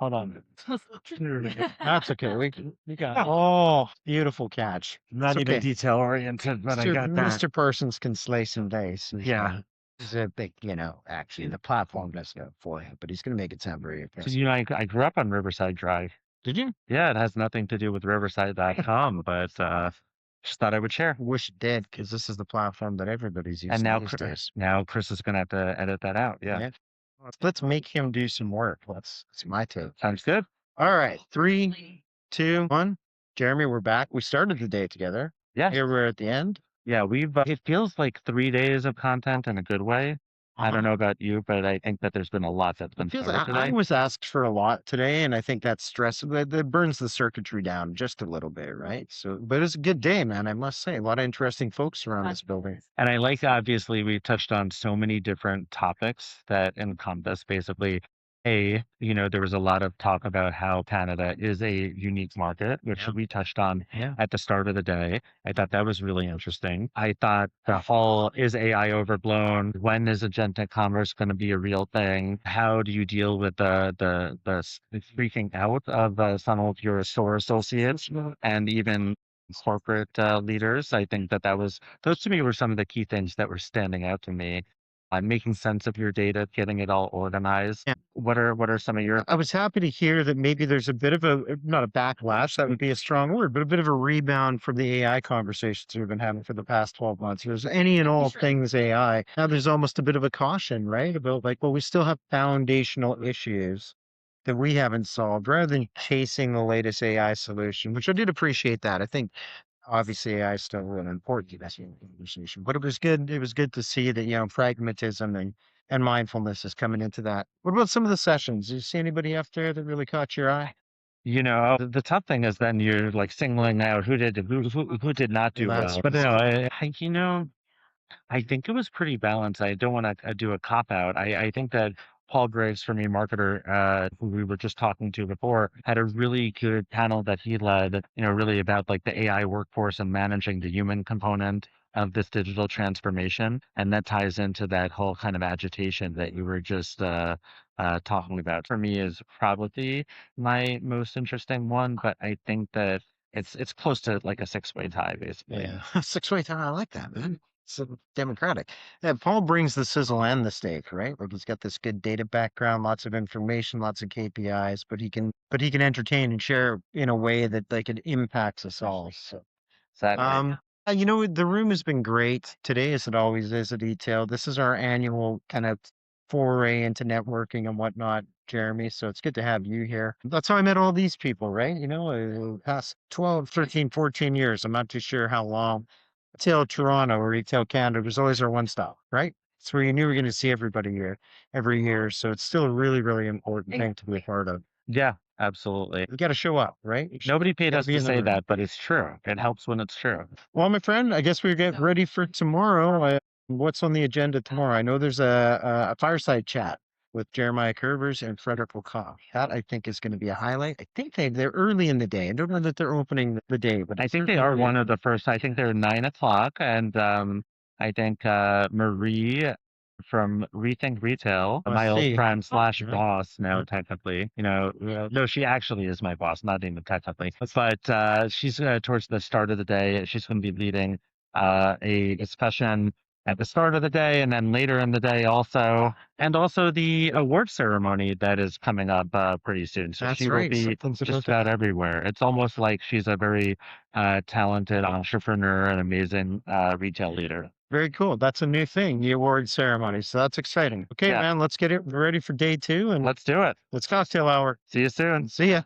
Hold on. That's okay. We got. Oh, beautiful catch. Not It's even okay. detail oriented, but I got that. Mr. Parsons can slay some dice. Yeah. He's a big, actually the platform does go for him, but he's going to make it sound very So, impressive. I grew up on Riverside Drive. Did you? Yeah, it has nothing to do with Riverside.com, but just thought I would share. Wish it did, because this is the platform that everybody's And using these days. now Chris is gonna have to edit that out. Yeah. Yeah. Let's make him do some work. That's my take. Sounds good. All right. 3, 2, 1. Jeremy, we're back. We started the day together. Yeah. Here we're at the end. Yeah, it feels like 3 days of content in a good way. I don't know about you, but I think that there's been a lot that's been Feels covered I today. was asked for a lot today, and I think that stress that burns the circuitry down just a little bit, right? So, but it's a good day, man. I must say, a lot of interesting folks around this building. And I like, obviously, we touched on so many different topics that encompass basically, there was a lot of talk about how Canada is a unique market, which Yeah. we touched on Yeah. at the start of the day. I thought that was really interesting. I thought the whole, is AI overblown? When is agentic commerce going to be a real thing? How do you deal with the freaking out of some of your store associates and even corporate leaders? I think those to me were some of the key things that were standing out to me. Making sense of your data, getting it all organized. Yeah. What are some of your? I was happy to hear that maybe there's a bit of not a backlash, that would be a strong word, but a bit of a rebound from the AI conversations we've been having for the past 12 months. There's any and all things AI. Now there's almost a bit of a caution, right? About like, well, we still have foundational issues that we haven't solved rather than chasing the latest AI solution, which I did appreciate that. I think obviously AI is still an important conversation, but it was good. It was good to see that, pragmatism and mindfulness is coming into that. What about some of the sessions? Did you see anybody up there that really caught your eye? The tough thing is then you're like singling out who did not do That's well. But no, I think it was pretty balanced. I don't want to do a cop out. I think that Paul Graves, for me, marketer, who we were just talking to before, had a really good panel that he led, really about like the AI workforce and managing the human component of this digital transformation. And that ties into that whole kind of agitation that you were just talking about. For me, is probably my most interesting one, but I think that it's close to like a six-way tie, basically. Yeah, 6-way tie. I like that, man. So democratic. Yeah, Paul brings the sizzle and the steak, right? Like he's got this good data background, lots of information, lots of KPIs, but he can entertain and share in a way that like it impacts us all. So Exactly. the room has been great today, as it always is at eTail. This is our annual kind of foray into networking and whatnot, Jeremy. So it's good to have you here. That's how I met all these people, right? Past 12, 13, 14 years. I'm not too sure how long. Retail Toronto or Retail Canada was always our one stop, right? It's where you knew you were going to see everybody here every year. So it's still a really, really important thing to be a part of. Yeah, absolutely. You got to show up, right? Nobody paid gotta us be to in the say room. that, but it's true. It helps when it's true. Well, my friend, I guess we get ready for tomorrow. What's on the agenda tomorrow? I know there's a fireside chat with Jeremiah Curvers and Frederick O'Connell. That I think is going to be a highlight. I think they're early in the day. I don't know that they're opening the day, but I think they certainly are early. one of the first. I think they're 9 o'clock, and I think Marie from Rethink Retail, I my old see. friend slash Yeah. boss now, Mhm. technically. No, she actually is my boss, not even technically. But she's towards the start of the day. She's going to be leading a discussion at the start of the day, and then later in the day also, and also the award ceremony that is coming up pretty soon. So That's she will right. be Something's just about about that. everywhere. It's almost like she's a very talented entrepreneur and amazing retail leader. Very cool. That's a new thing, the award ceremony. So that's exciting. Okay, Yeah, man, let's get it ready for day 2 and let's do it. let's cocktail hour. See you soon. See ya.